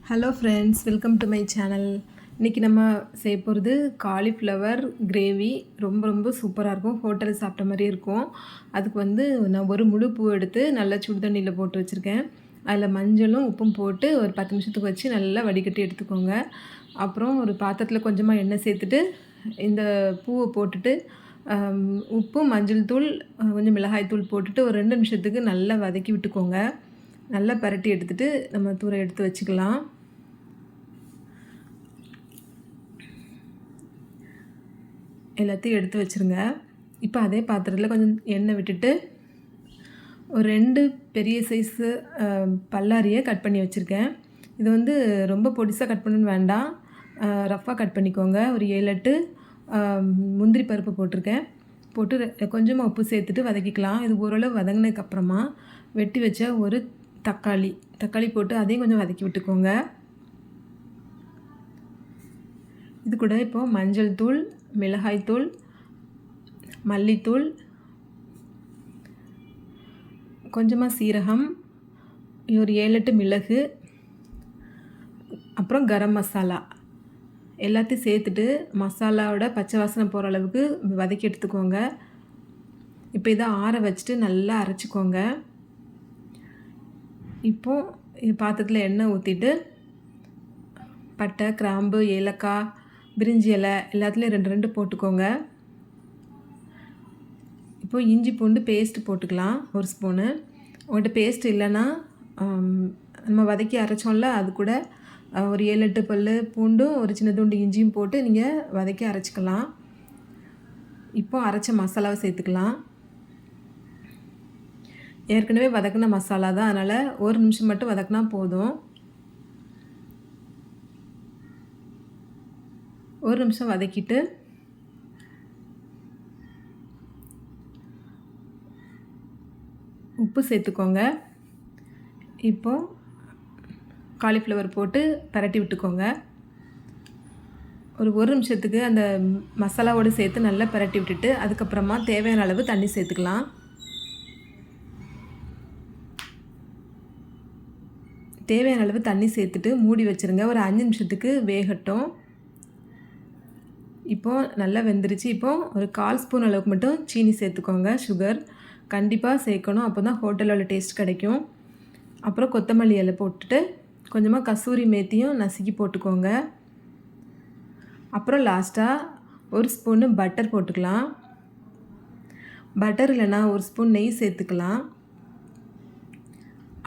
Hello friends, welcome to my channel. இன்றைக்கி நம்ம செய்ய போகிறது காலிஃப்ளவர் கிரேவி. ரொம்ப சூப்பராக இருக்கும். ஹோட்டலில் சாப்பிட்ட மாதிரி இருக்கும். அதுக்கு நான் ஒரு முழு பூ எடுத்து நல்லா சுடு தண்ணியில் போட்டு வச்சுருக்கேன். அதில் மஞ்சளும் உப்பும் போட்டு ஒரு 10 நிமிஷத்துக்கு வச்சு நல்லா வடிகட்டி எடுத்துக்கோங்க. அப்புறம் ஒரு பாத்திரத்தில் கொஞ்சமாக எண்ணெய் சேர்த்துட்டு இந்த பூவை போட்டுட்டு உப்பு, மஞ்சள் தூள், கொஞ்சம் மிளகாய் தூள் போட்டுட்டு ஒரு 2 நிமிஷத்துக்கு நல்லா வதக்கி விட்டுக்கோங்க. நல்லா பரட்டி எடுத்துகிட்டு நம்ம தூர எடுத்து வச்சுக்கலாம். எல்லாத்தையும் எடுத்து வச்சுருங்க. இப்போ அதே பாத்திரத்தில் கொஞ்சம் எண்ணெய் விட்டுட்டு ஒரு 2 பெரிய சைஸு பல்லாரியை கட் பண்ணி வச்சுருக்கேன். இது ரொம்ப பொடிசாக கட் பண்ணணுன்னு வேண்டாம், ரஃப்பாக கட் பண்ணிக்கோங்க. ஒரு 7-8 முந்திரி பருப்பு போட்டிருக்கேன். போட்டு கொஞ்சமாக உப்பு சேர்த்துட்டு வதக்கிக்கலாம். இது ஓரளவு வதங்கினதுக்கப்புறமா வெட்டி வச்ச ஒரு தக்காளி போட்டு அதையும் கொஞ்சம் வதக்கி விட்டுக்கோங்க. இது கூட இப்போது மஞ்சள் தூள், மிளகாய் தூள், மல்லித்தூள், கொஞ்சமாக சீரகம், ஒரு 7-8 மிளகு, அப்புறம் கரம் மசாலா எல்லாத்தையும் சேர்த்துட்டு மசாலாவோட பச்சை வாசனை போகிற அளவுக்கு வதக்கி எடுத்துக்கோங்க. இப்போ இதை ஆற வச்சுட்டு நல்லா அரைச்சிக்கோங்க. இப்போது பாத்திரத்தில் எண்ணெய் ஊற்றிட்டு பட்டை, கிராம்பு, ஏலக்காய், பிரிஞ்சி இலை எல்லாத்துலேயும் 2 போட்டுக்கோங்க. இப்போது இஞ்சி பூண்டு பேஸ்ட்டு போட்டுக்கலாம், 1 ஸ்பூனு. உங்கள்கிட்ட பேஸ்ட் இல்லைன்னா நம்ம வதக்கி அரைச்சோம்ல, அது கூட ஒரு 7-8 பல் பூண்டும் ஒரு சின்ன துண்டு இஞ்சியும் போட்டு நீங்கள் வதக்கி அரைச்சிக்கலாம். இப்போது அரைச்ச மசாலாவை சேர்த்துக்கலாம். ஏற்கனவே வதக்கின மசாலா தான், அதனால் 1 நிமிஷம் மட்டும் வதக்கினா போதும். 1 நிமிஷம் வதக்கிட்டு உப்பு சேர்த்துக்கோங்க. இப்போது காலிஃப்ளவர் போட்டு பரட்டி விட்டுக்கோங்க. ஒரு 1 நிமிஷத்துக்கு அந்த மசாலாவோடு சேர்த்து நல்லா பரட்டி விட்டுட்டு அதுக்கப்புறமா தேவையான அளவு தண்ணி சேர்த்துக்கலாம். தேவையான அளவு தண்ணி சேர்த்துட்டு மூடி வச்சுருங்க. ஒரு 5 நிமிஷத்துக்கு வேகட்டும். இப்போது நல்லா வெந்துருச்சு. இப்போது ஒரு 1/4 ஸ்பூன் அளவுக்கு மட்டும் சீனி சேர்த்துக்கோங்க. சுகர் கண்டிப்பாக சேர்க்கணும், அப்போ தான் ஹோட்டலோட டேஸ்ட் கிடைக்கும். அப்புறம் கொத்தமல்லி இலை போட்டுட்டு கொஞ்சமாக கசூரி மேத்தியும் நசுக்கி போட்டுக்கோங்க. அப்புறம் லாஸ்ட்டாக 1 ஸ்பூனு பட்டர் போட்டுக்கலாம். பட்டர் இல்லைன்னா 1 ஸ்பூன் நெய் சேர்த்துக்கலாம்.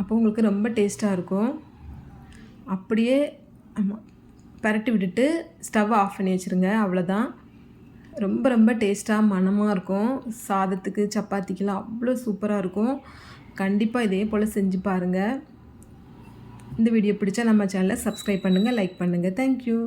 அப்போ உங்களுக்கு ரொம்ப டேஸ்ட்டாக இருக்கும். அப்படியே பரட்டி விட்டுட்டு ஸ்டவ் ஆஃப் பண்ணி வச்சுருங்க. அவ்வளோதான். ரொம்ப டேஸ்ட்டாக மணமாக இருக்கும். சாதத்துக்கு, சப்பாத்திக்கெலாம் அவ்வளோ சூப்பராக இருக்கும். கண்டிப்பாக இதே போல் செஞ்சு பாருங்கள். இந்த வீடியோ பிடிச்சா நம்ம சேனலை சப்ஸ்கிரைப் பண்ணுங்கள், லைக் பண்ணுங்கள். தேங்க்யூ.